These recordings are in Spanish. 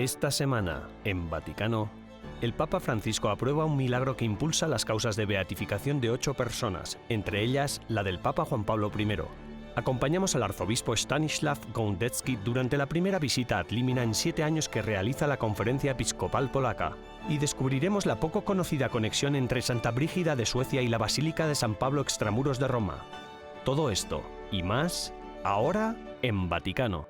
Esta semana, en Vaticano, el Papa Francisco aprueba un milagro que impulsa las causas de beatificación de 8 personas, entre ellas la del Papa Juan Pablo I. Acompañamos al arzobispo Stanislav Gądecki durante la primera visita ad limina en 7 años que realiza la Conferencia Episcopal Polaca, y descubriremos la poco conocida conexión entre Santa Brígida de Suecia y la Basílica de San Pablo extramuros de Roma. Todo esto y más, ahora en Vaticano.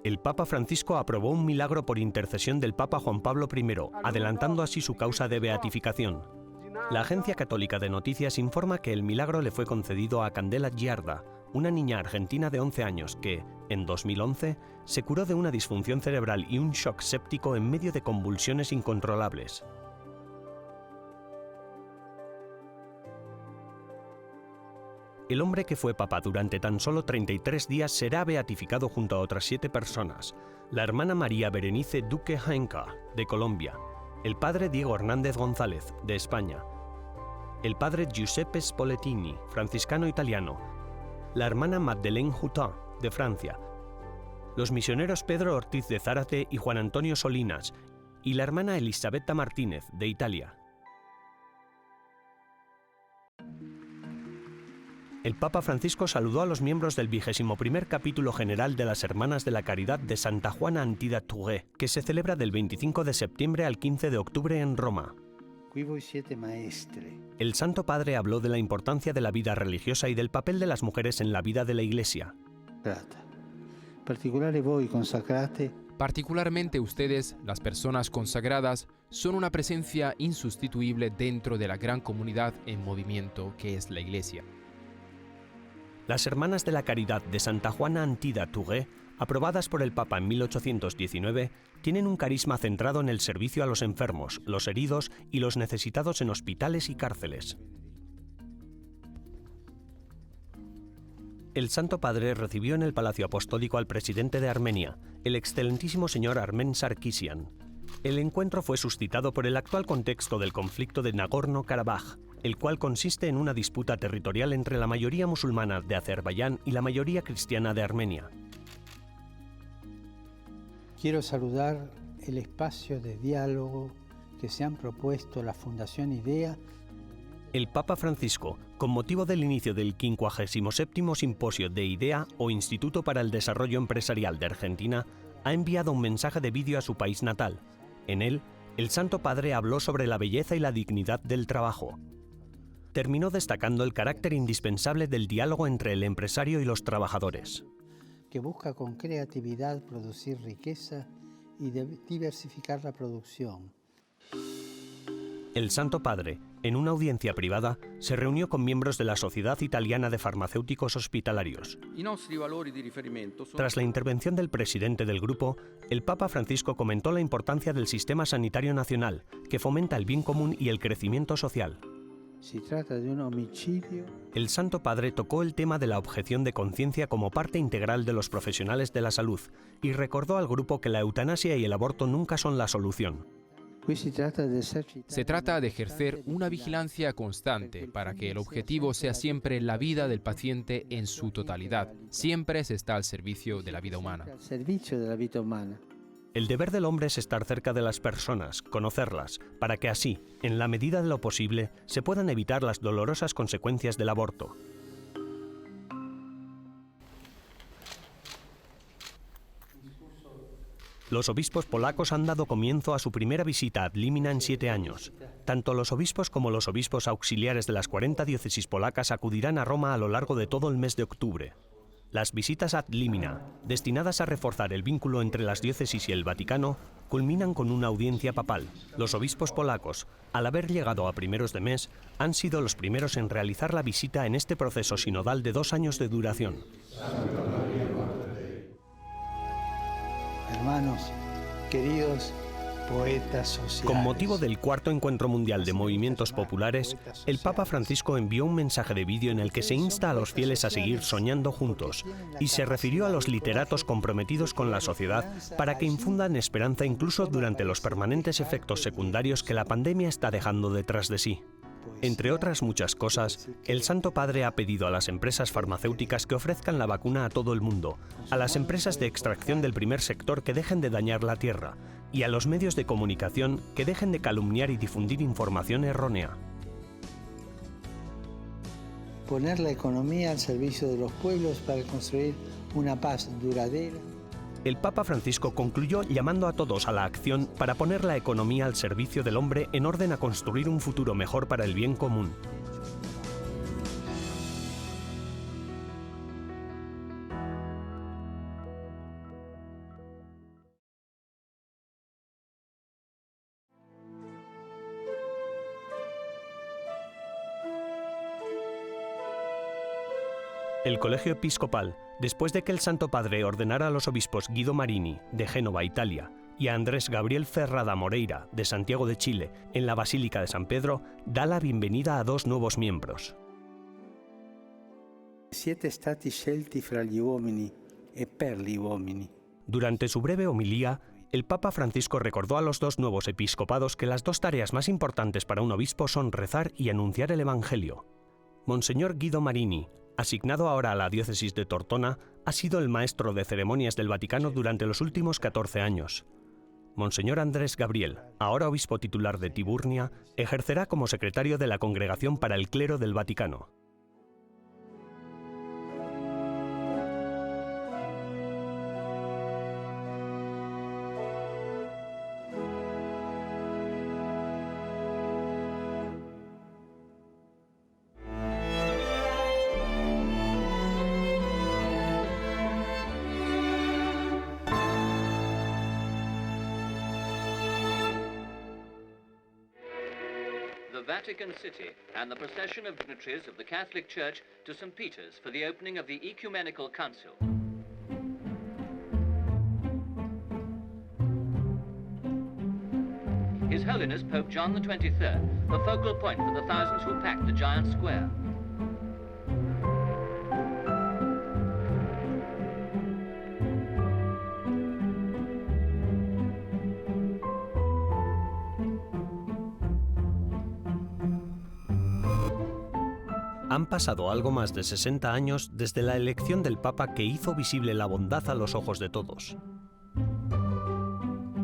El Papa Francisco aprobó un milagro por intercesión del Papa Juan Pablo I, adelantando así su causa de beatificación. La agencia católica de noticias informa que el milagro le fue concedido a Candela Giarda, una niña argentina de 11 años que, en 2011, se curó de una disfunción cerebral y un shock séptico en medio de convulsiones incontrolables. El hombre que fue papa durante tan solo 33 días será beatificado junto a otras 7 personas: la hermana María Berenice Duque Jaenca, de Colombia; el padre Diego Hernández González, de España; el padre Giuseppe Spoletini, franciscano italiano; la hermana Madeleine Houtin, de Francia; los misioneros Pedro Ortiz de Zárate y Juan Antonio Solinas; y la hermana Elisabetta Martínez, de Italia. El Papa Francisco saludó a los miembros del 21º capítulo general de las Hermanas de la Caridad de Santa Juana Antida Touré, que se celebra del 25 de septiembre al 15 de octubre en Roma. El Santo Padre habló de la importancia de la vida religiosa y del papel de las mujeres en la vida de la Iglesia. Particularmente ustedes, las personas consagradas, son una presencia insustituible dentro de la gran comunidad en movimiento que es la Iglesia. Las Hermanas de la Caridad de Santa Juana Antida Touré, aprobadas por el Papa en 1819, tienen un carisma centrado en el servicio a los enfermos, los heridos y los necesitados en hospitales y cárceles. El Santo Padre recibió en el Palacio Apostólico al presidente de Armenia, el excelentísimo señor Armen Sarkisian. El encuentro fue suscitado por el actual contexto del conflicto de Nagorno-Karabaj, el cual consiste en una disputa territorial entre la mayoría musulmana de Azerbaiyán y la mayoría cristiana de Armenia. Quiero saludar el espacio de diálogo que se han propuesto la Fundación IDEA. El Papa Francisco, con motivo del inicio del 57º Simposio de IDEA o Instituto para el Desarrollo Empresarial de Argentina, ha enviado un mensaje de vídeo a su país natal. En él, el Santo Padre habló sobre la belleza y la dignidad del trabajo. Terminó destacando el carácter indispensable del diálogo entre el empresario y los trabajadores. Que busca con creatividad producir riqueza y diversificar la producción. El Santo Padre, en una audiencia privada, se reunió con miembros de la Sociedad Italiana de Farmacéuticos Hospitalarios. Tras la intervención del presidente del grupo, el Papa Francisco comentó la importancia del sistema sanitario nacional, que fomenta el bien común y el crecimiento social. Se trata de un homicidio. El Santo Padre tocó el tema de la objeción de conciencia como parte integral de los profesionales de la salud y recordó al grupo que la eutanasia y el aborto nunca son la solución. Se trata de ejercer una vigilancia constante para que el objetivo sea siempre la vida del paciente en su totalidad. Siempre se está al servicio de la vida humana. El deber del hombre es estar cerca de las personas, conocerlas, para que así, en la medida de lo posible, se puedan evitar las dolorosas consecuencias del aborto. Los obispos polacos han dado comienzo a su primera visita ad limina en 7 años. Tanto los obispos como los obispos auxiliares de las 40 diócesis polacas acudirán a Roma a lo largo de todo el mes de octubre. Las visitas ad limina, destinadas a reforzar el vínculo entre las diócesis y el Vaticano, culminan con una audiencia papal. Los obispos polacos, al haber llegado a primeros de mes, han sido los primeros en realizar la visita en este proceso sinodal de 2 años de duración. Hermanos, queridos, poetas sociales. Con motivo del cuarto encuentro mundial de movimientos populares, el Papa Francisco envió un mensaje de vídeo en el que se insta a los fieles a seguir soñando juntos y se refirió a los literatos comprometidos con la sociedad para que infundan esperanza incluso durante los permanentes efectos secundarios que la pandemia está dejando detrás de sí. Entre otras muchas cosas, el Santo Padre ha pedido a las empresas farmacéuticas que ofrezcan la vacuna a todo el mundo, a las empresas de extracción del primer sector que dejen de dañar la tierra y a los medios de comunicación que dejen de calumniar y difundir información errónea. Poner la economía al servicio de los pueblos para construir una paz duradera. El Papa Francisco concluyó llamando a todos a la acción para poner la economía al servicio del hombre en orden a construir un futuro mejor para el bien común. El Colegio Episcopal, después de que el Santo Padre ordenara a los obispos Guido Marini, de Génova, Italia, y a Andrés Gabriel Ferrada Moreira, de Santiago de Chile, en la Basílica de San Pedro, da la bienvenida a 2 nuevos miembros. Siete stati scelti fra gli uomini e per gli uomini. Durante su breve homilía, el Papa Francisco recordó a los 2 nuevos episcopados que las 2 tareas más importantes para un obispo son rezar y anunciar el Evangelio. Monseñor Guido Marini, asignado ahora a la diócesis de Tortona, ha sido el maestro de ceremonias del Vaticano durante los últimos 14 años. Monseñor Andrés Gabriel, ahora obispo titular de Tiburnia, ejercerá como secretario de la Congregación para el Clero del Vaticano. The Vatican City and the procession of dignitaries of the Catholic Church to St. Peter's for the opening of the Ecumenical Council. His Holiness Pope John XXIII, the focal point for the thousands who packed the giant square. Han pasado algo más de 60 años desde la elección del Papa que hizo visible la bondad a los ojos de todos.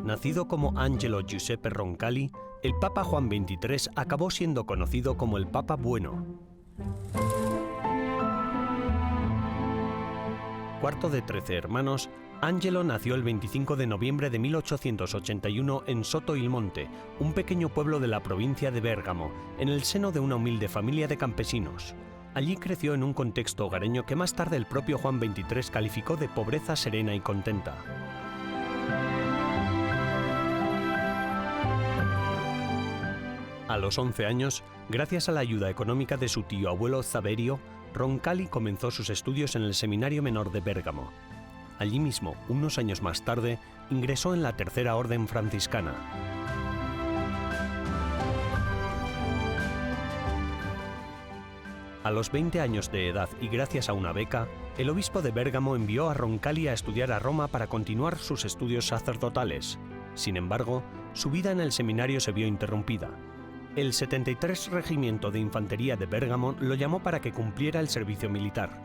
Nacido como Angelo Giuseppe Roncalli, el Papa Juan XXIII acabó siendo conocido como el Papa Bueno. Cuarto de 13 hermanos, Angelo nació el 25 de noviembre de 1881 en Soto il Monte, un pequeño pueblo de la provincia de Bérgamo, en el seno de una humilde familia de campesinos. Allí creció en un contexto hogareño que más tarde el propio Juan XXIII calificó de pobreza serena y contenta. A los 11 años, gracias a la ayuda económica de su tío abuelo Saverio, Roncalli comenzó sus estudios en el Seminario Menor de Bérgamo. Allí mismo, unos años más tarde, ingresó en la Tercera Orden Franciscana. A los 20 años de edad y gracias a una beca, el obispo de Bérgamo envió a Roncalli a estudiar a Roma para continuar sus estudios sacerdotales. Sin embargo, su vida en el seminario se vio interrumpida. El 73 Regimiento de Infantería de Bérgamo lo llamó para que cumpliera el servicio militar.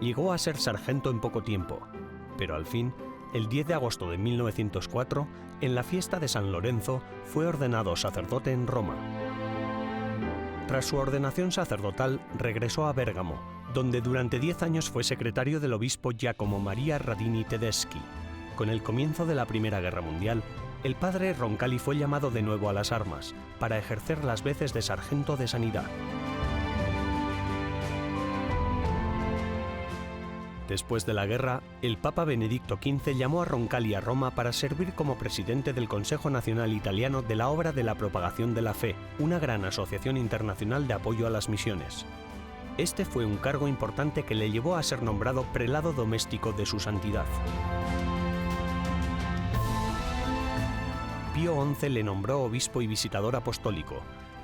Llegó a ser sargento en poco tiempo, pero al fin, el 10 de agosto de 1904, en la fiesta de San Lorenzo, fue ordenado sacerdote en Roma. Tras su ordenación sacerdotal, regresó a Bérgamo, donde durante 10 años fue secretario del obispo Giacomo Maria Radini Tedeschi. Con el comienzo de la Primera Guerra Mundial, el padre Roncalli fue llamado de nuevo a las armas, para ejercer las veces de sargento de sanidad. Después de la guerra, el Papa Benedicto XV llamó a Roncalli a Roma para servir como presidente del Consejo Nacional Italiano de la Obra de la Propagación de la Fe, una gran asociación internacional de apoyo a las misiones. Este fue un cargo importante que le llevó a ser nombrado prelado doméstico de su santidad. Pío XI le nombró obispo y visitador apostólico,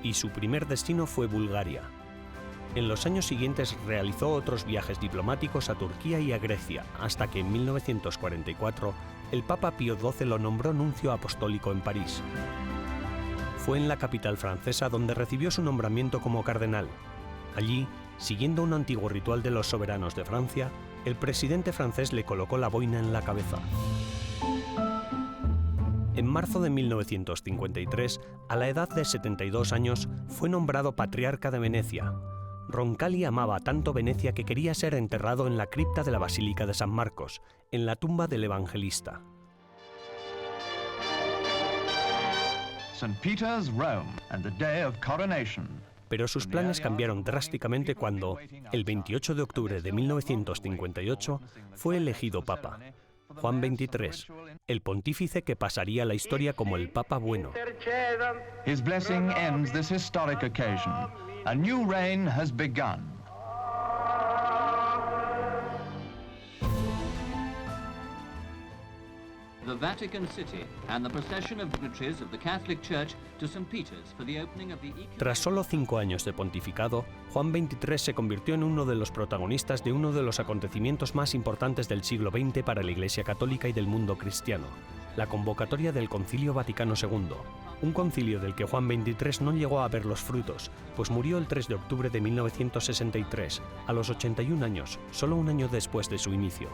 y su primer destino fue Bulgaria. En los años siguientes realizó otros viajes diplomáticos a Turquía y a Grecia, hasta que en 1944 el Papa Pío XII lo nombró nuncio apostólico en París. Fue en la capital francesa donde recibió su nombramiento como cardenal. Allí, siguiendo un antiguo ritual de los soberanos de Francia, el presidente francés le colocó la boina en la cabeza. En marzo de 1953, a la edad de 72 años, fue nombrado patriarca de Venecia. Roncalli amaba tanto Venecia que quería ser enterrado en la cripta de la Basílica de San Marcos, en la tumba del evangelista. St. Peter's, Rome, and the day of coronation. Pero sus planes cambiaron drásticamente cuando, el 28 de octubre de 1958, fue elegido papa. Juan XXIII, el pontífice que pasaría a la historia como el Papa Bueno. His blessing ends this historic occasion. A new reign has begun. The Vatican City and the procession of dignitaries of the Catholic Church to St. Peter's for the opening of the Tras solo 5 años de pontificado, Juan XXIII se convirtió en uno de los protagonistas de uno de los acontecimientos más importantes del siglo XX para la Iglesia Católica y del mundo cristiano, la convocatoria del Concilio Vaticano II, un concilio del que Juan XXIII no llegó a ver los frutos, pues murió el 3 de octubre de 1963, a los 81 años, solo un año después de su inicio.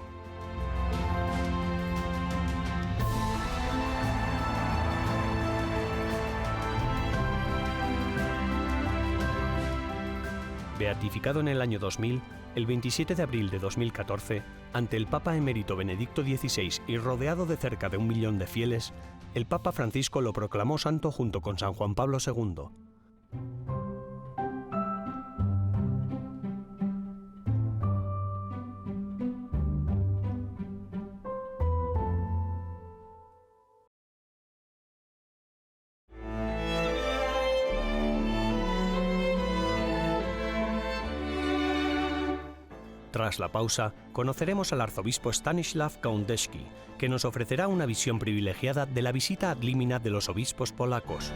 Beatificado en el año 2000, el 27 de abril de 2014, ante el Papa emérito Benedicto XVI y rodeado de cerca de 1 millón de fieles, el Papa Francisco lo proclamó santo junto con San Juan Pablo II. Tras la pausa, conoceremos al arzobispo Stanisław Gądecki, que nos ofrecerá una visión privilegiada de la visita ad limina de los obispos polacos.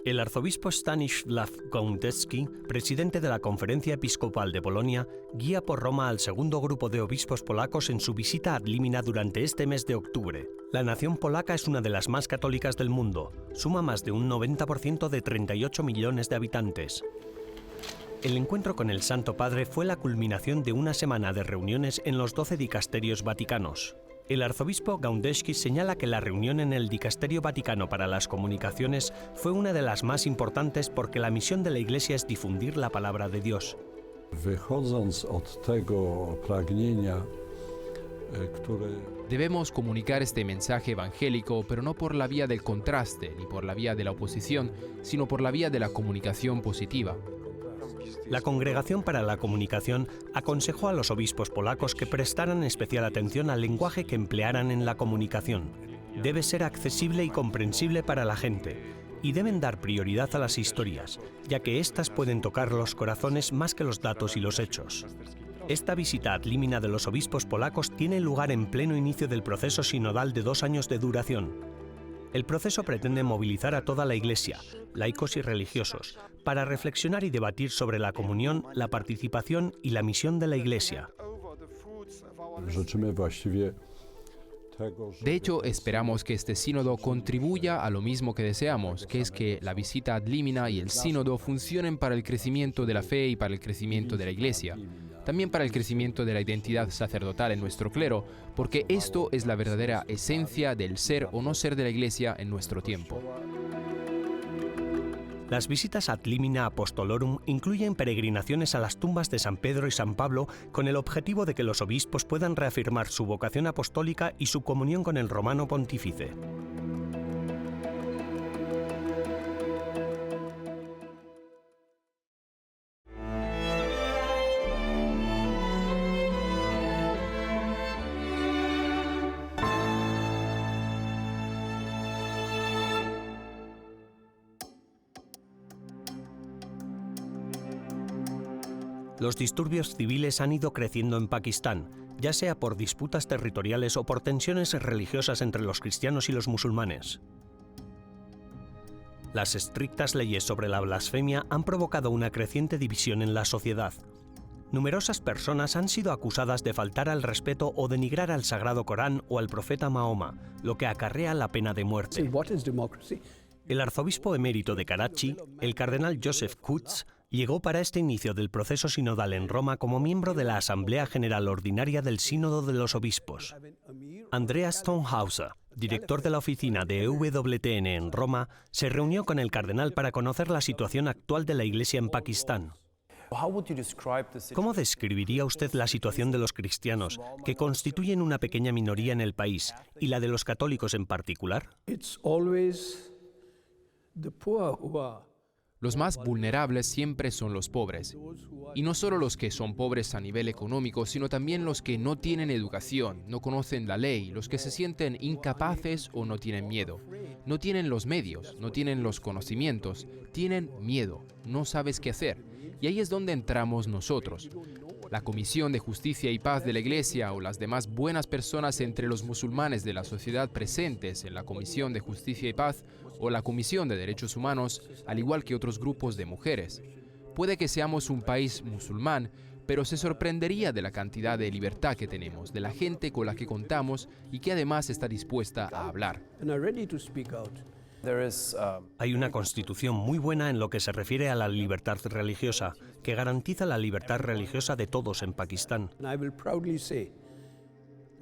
El arzobispo Stanisław Gądecki, presidente de la Conferencia Episcopal de Polonia, guía por Roma al segundo grupo de obispos polacos en su visita ad limina durante este mes de octubre. La nación polaca es una de las más católicas del mundo, suma más de un 90% de 38 millones de habitantes. El encuentro con el Santo Padre fue la culminación de una semana de reuniones en los 12 dicasterios vaticanos. El arzobispo Gądecki señala que la reunión en el Dicasterio Vaticano para las Comunicaciones fue una de las más importantes porque la misión de la Iglesia es difundir la palabra de Dios. Debemos comunicar este mensaje evangélico, pero no por la vía del contraste ni por la vía de la oposición, sino por la vía de la comunicación positiva. La Congregación para la Comunicación aconsejó a los obispos polacos que prestaran especial atención al lenguaje que emplearan en la comunicación. Debe ser accesible y comprensible para la gente, y deben dar prioridad a las historias, ya que éstas pueden tocar los corazones más que los datos y los hechos. Esta visita ad limina de los obispos polacos tiene lugar en pleno inicio del proceso sinodal de 2 años de duración. El proceso pretende movilizar a toda la Iglesia, laicos y religiosos, para reflexionar y debatir sobre la comunión, la participación y la misión de la Iglesia. De hecho, esperamos que este sínodo contribuya a lo mismo que deseamos, que es que la visita ad limina y el sínodo funcionen para el crecimiento de la fe y para el crecimiento de la Iglesia. También para el crecimiento de la identidad sacerdotal en nuestro clero, porque esto es la verdadera esencia del ser o no ser de la Iglesia en nuestro tiempo. Las visitas ad limina apostolorum incluyen peregrinaciones a las tumbas de San Pedro y San Pablo con el objetivo de que los obispos puedan reafirmar su vocación apostólica y su comunión con el romano pontífice. Los disturbios civiles han ido creciendo en Pakistán, ya sea por disputas territoriales o por tensiones religiosas entre los cristianos y los musulmanes. Las estrictas leyes sobre la blasfemia han provocado una creciente división en la sociedad. Numerosas personas han sido acusadas de faltar al respeto o denigrar al Sagrado Corán o al profeta Mahoma, lo que acarrea la pena de muerte. El arzobispo emérito de Karachi, el cardenal Joseph Coutts, llegó para este inicio del proceso sinodal en Roma como miembro de la Asamblea General Ordinaria del Sínodo de los Obispos. Andreas Stonehauser, director de la oficina de EWTN en Roma, se reunió con el cardenal para conocer la situación actual de la Iglesia en Pakistán. ¿Cómo describiría usted la situación de los cristianos, que constituyen una pequeña minoría en el país, y la de los católicos en particular? Los más vulnerables siempre son los pobres. Y no solo los que son pobres a nivel económico, sino también los que no tienen educación, no conocen la ley, los que se sienten incapaces o no tienen miedo. No tienen los medios, no tienen los conocimientos, tienen miedo, no sabes qué hacer. Y ahí es donde entramos nosotros. La Comisión de Justicia y Paz de la Iglesia o las demás buenas personas entre los musulmanes de la sociedad presentes en la Comisión de Justicia y Paz o la Comisión de Derechos Humanos, al igual que otros grupos de mujeres. Puede que seamos un país musulmán, pero se sorprendería de la cantidad de libertad que tenemos, de la gente con la que contamos y que además está dispuesta a hablar. Hay una constitución muy buena en lo que se refiere a la libertad religiosa, que garantiza la libertad religiosa de todos en Pakistán.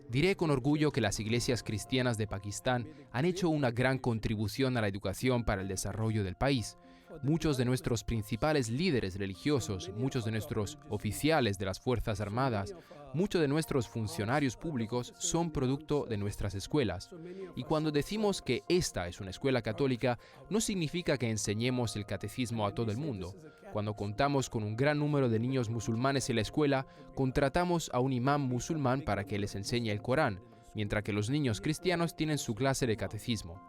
Diré con orgullo que las iglesias cristianas de Pakistán han hecho una gran contribución a la educación para el desarrollo del país. Muchos de nuestros principales líderes religiosos, muchos de nuestros oficiales de las Fuerzas Armadas, muchos de nuestros funcionarios públicos son producto de nuestras escuelas. Y cuando decimos que esta es una escuela católica, no significa que enseñemos el catecismo a todo el mundo. Cuando contamos con un gran número de niños musulmanes en la escuela, contratamos a un imán musulmán para que les enseñe el Corán, mientras que los niños cristianos tienen su clase de catecismo.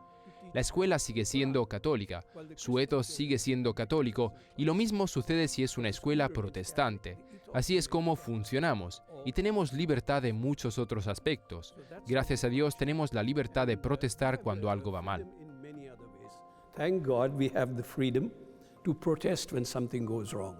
La escuela sigue siendo católica, su ethos sigue siendo católico y lo mismo sucede si es una escuela protestante. Así es como funcionamos y tenemos libertad en muchos otros aspectos. Gracias a Dios tenemos la libertad de protestar cuando algo va mal. Thank God we have the freedom to protest when something goes wrong.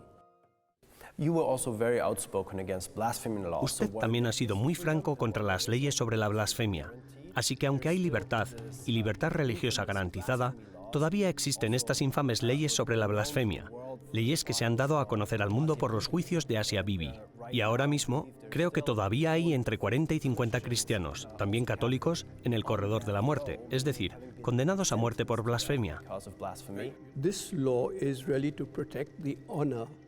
Usted también ha sido muy franco contra las leyes sobre la blasfemia. Así que aunque hay libertad y libertad religiosa garantizada, todavía existen estas infames leyes sobre la blasfemia, leyes que se han dado a conocer al mundo por los juicios de Asia Bibi. Y ahora mismo, creo que todavía hay entre 40 y 50 cristianos, también católicos, en el corredor de la muerte, es decir, condenados a muerte por blasfemia.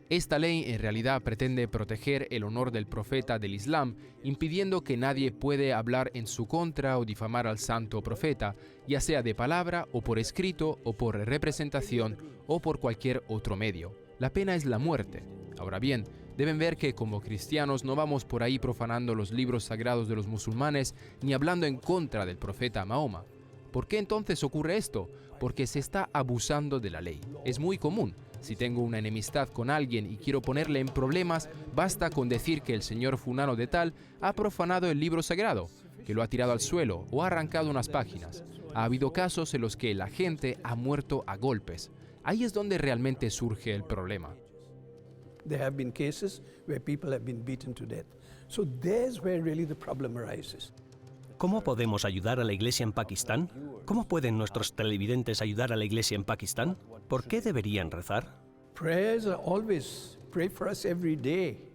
Esta ley en realidad pretende proteger el honor del profeta del Islam, impidiendo que nadie puede hablar en su contra o difamar al santo profeta, ya sea de palabra o por escrito o por representación o por cualquier otro medio. La pena es la muerte. Ahora bien, deben ver que como cristianos no vamos por ahí profanando los libros sagrados de los musulmanes ni hablando en contra del profeta Mahoma. ¿Por qué entonces ocurre esto? Porque se está abusando de la ley. Es muy común. Si tengo una enemistad con alguien y quiero ponerle en problemas, basta con decir que el señor fulano de tal ha profanado el libro sagrado, que lo ha tirado al suelo o ha arrancado unas páginas. Ha habido casos en los que la gente ha muerto a golpes. Ahí es donde realmente surge el problema. There have been cases where people have been beaten to death. So there's where really the problem arises. ¿Cómo podemos ayudar a la Iglesia en Pakistán? ¿Cómo pueden nuestros televidentes ayudar a la Iglesia en Pakistán? ¿Por qué deberían rezar? Prayers are always, pray for us every day.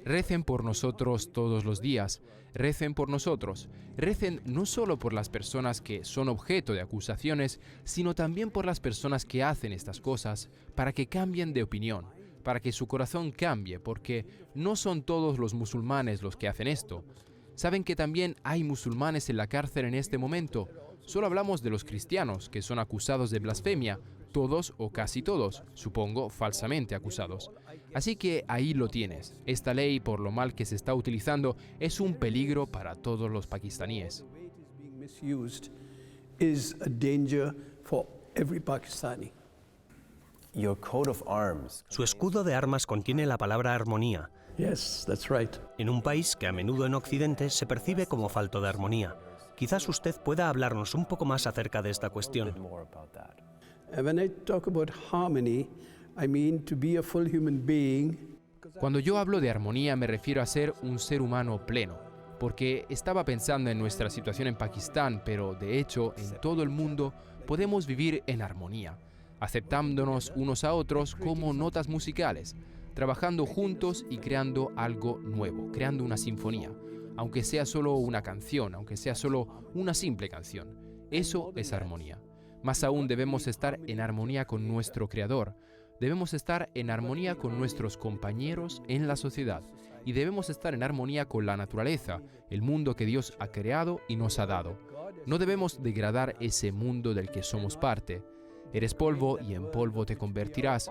Recen por nosotros todos los días. Recen por nosotros. Recen no solo por las personas que son objeto de acusaciones, sino también por las personas que hacen estas cosas, para que cambien de opinión, para que su corazón cambie, porque no son todos los musulmanes los que hacen esto. ¿Saben que también hay musulmanes en la cárcel en este momento? Solo hablamos de los cristianos, que son acusados de blasfemia, todos o casi todos, supongo, falsamente acusados. Así que ahí lo tienes. Esta ley, por lo mal que se está utilizando, es un peligro para todos los pakistaníes. Su escudo de armas contiene la palabra armonía, Yes, that's right. en un país que a menudo en Occidente se percibe como falto de armonía. Quizás usted pueda hablarnos un poco más acerca de esta cuestión. And when I talk about harmony, I mean to be a full human being. Cuando yo hablo de armonía me refiero a ser un ser humano pleno, porque estaba pensando en nuestra situación en Pakistán, pero de hecho en todo el mundo podemos vivir en armonía, aceptándonos unos a otros como notas musicales, trabajando juntos y creando algo nuevo, creando una sinfonía, aunque sea solo una canción, aunque sea solo una simple canción. Eso es armonía. Más aún debemos estar en armonía con nuestro Creador, debemos estar en armonía con nuestros compañeros en la sociedad y debemos estar en armonía con la naturaleza, el mundo que Dios ha creado y nos ha dado. No debemos degradar ese mundo del que somos parte. Eres polvo y en polvo te convertirás.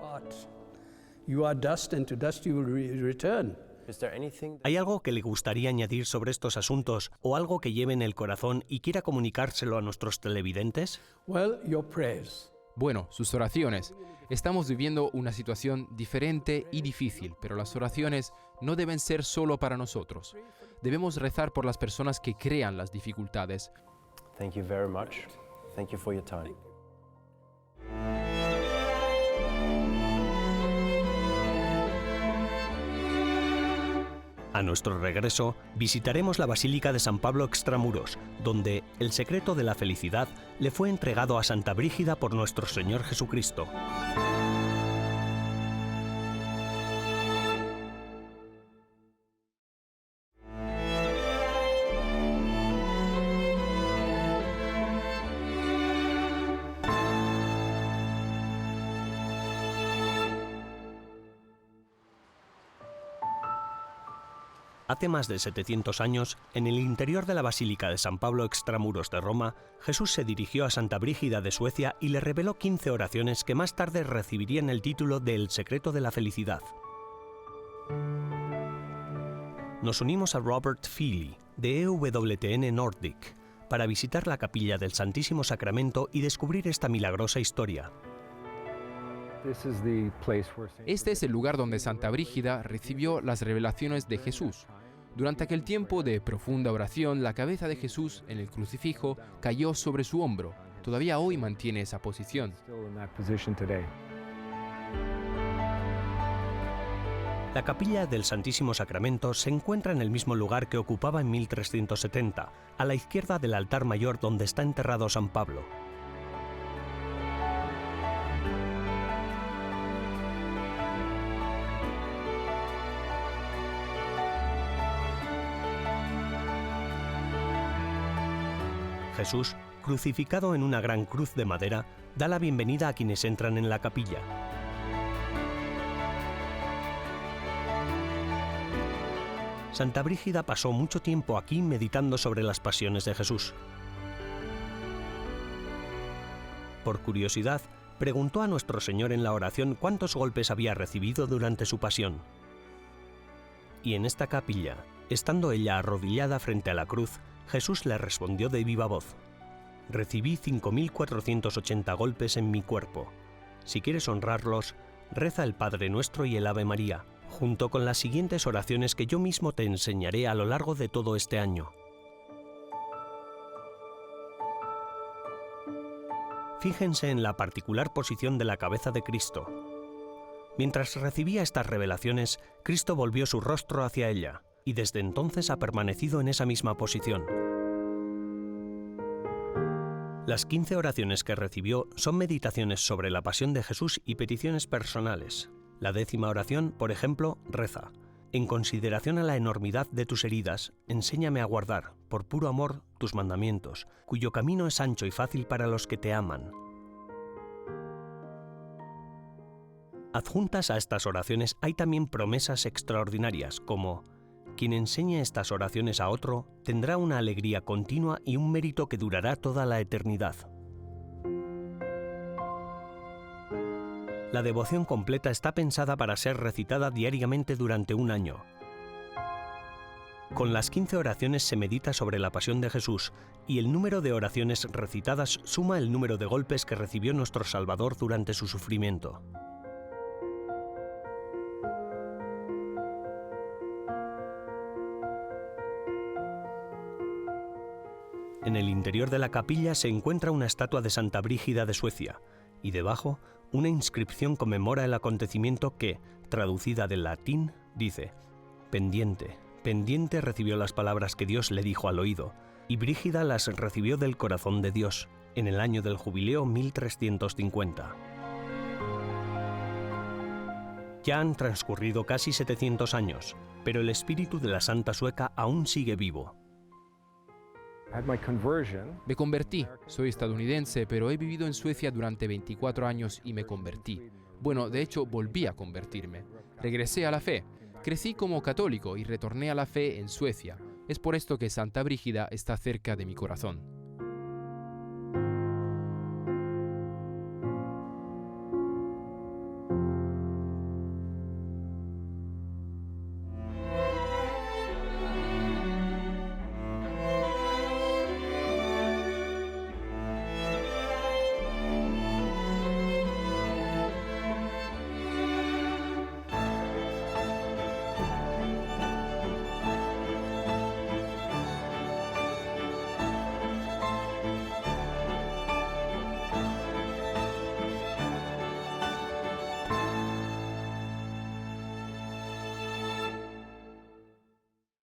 You are dust, and to dust you will return. ¿Hay algo que le gustaría añadir sobre estos asuntos o algo que lleve en el corazón y quiera comunicárselo a nuestros televidentes? Well, your prayers. Bueno, sus oraciones. Estamos viviendo una situación diferente y difícil, pero las oraciones no deben ser solo para nosotros. Debemos rezar por las personas que crean las dificultades. Thank you very much. Thank you for your time. A nuestro regreso, visitaremos la Basílica de San Pablo Extramuros, donde el secreto de la felicidad le fue entregado a Santa Brígida por nuestro Señor Jesucristo. Hace más de 700 años, en el interior de la Basílica de San Pablo Extramuros de Roma, Jesús se dirigió a Santa Brígida de Suecia y le reveló 15 oraciones que más tarde recibirían el título de El secreto de la felicidad. Nos unimos a Robert Feely, de EWTN Nordic, para visitar la capilla del Santísimo Sacramento y descubrir esta milagrosa historia. Este es el lugar donde Santa Brígida recibió las revelaciones de Jesús. Durante aquel tiempo de profunda oración, la cabeza de Jesús en el crucifijo cayó sobre su hombro. Todavía hoy mantiene esa posición. La capilla del Santísimo Sacramento se encuentra en el mismo lugar que ocupaba en 1370, a la izquierda del altar mayor donde está enterrado San Pablo. Jesús, crucificado en una gran cruz de madera, da la bienvenida a quienes entran en la capilla. Santa Brígida pasó mucho tiempo aquí meditando sobre las pasiones de Jesús. Por curiosidad, preguntó a nuestro Señor en la oración cuántos golpes había recibido durante su pasión. Y en esta capilla, estando ella arrodillada frente a la cruz, Jesús le respondió de viva voz: «Recibí 5.480 golpes en mi cuerpo. Si quieres honrarlos, reza el Padre Nuestro y el Ave María, junto con las siguientes oraciones que yo mismo te enseñaré a lo largo de todo este año». Fíjense en la particular posición de la cabeza de Cristo. Mientras recibía estas revelaciones, Cristo volvió su rostro hacia ella, y desde entonces ha permanecido en esa misma posición. Las 15 oraciones que recibió son meditaciones sobre la pasión de Jesús y peticiones personales. La 10ª oración, por ejemplo, reza: «En consideración a la enormidad de tus heridas, enséñame a guardar, por puro amor, tus mandamientos, cuyo camino es ancho y fácil para los que te aman». Adjuntas a estas oraciones hay también promesas extraordinarias, como: «Quien enseñe estas oraciones a otro tendrá una alegría continua y un mérito que durará toda la eternidad». La devoción completa está pensada para ser recitada diariamente durante un año. Con las 15 oraciones se medita sobre la pasión de Jesús, y el número de oraciones recitadas suma el número de golpes que recibió nuestro Salvador durante su sufrimiento. En el interior de la capilla se encuentra una estatua de Santa Brígida de Suecia y debajo una inscripción conmemora el acontecimiento que, traducida del latín, dice: pendiente, pendiente recibió las palabras que Dios le dijo al oído, y Brígida las recibió del corazón de Dios, en el año del jubileo 1350. Ya han transcurrido casi 700 años, pero el espíritu de la santa sueca aún sigue vivo. Me convertí. Soy estadounidense, pero he vivido en Suecia durante 24 años y me convertí. Bueno, de hecho, volví a convertirme. Regresé a la fe. Crecí como católico y retorné a la fe en Suecia. Es por esto que Santa Brígida está cerca de mi corazón.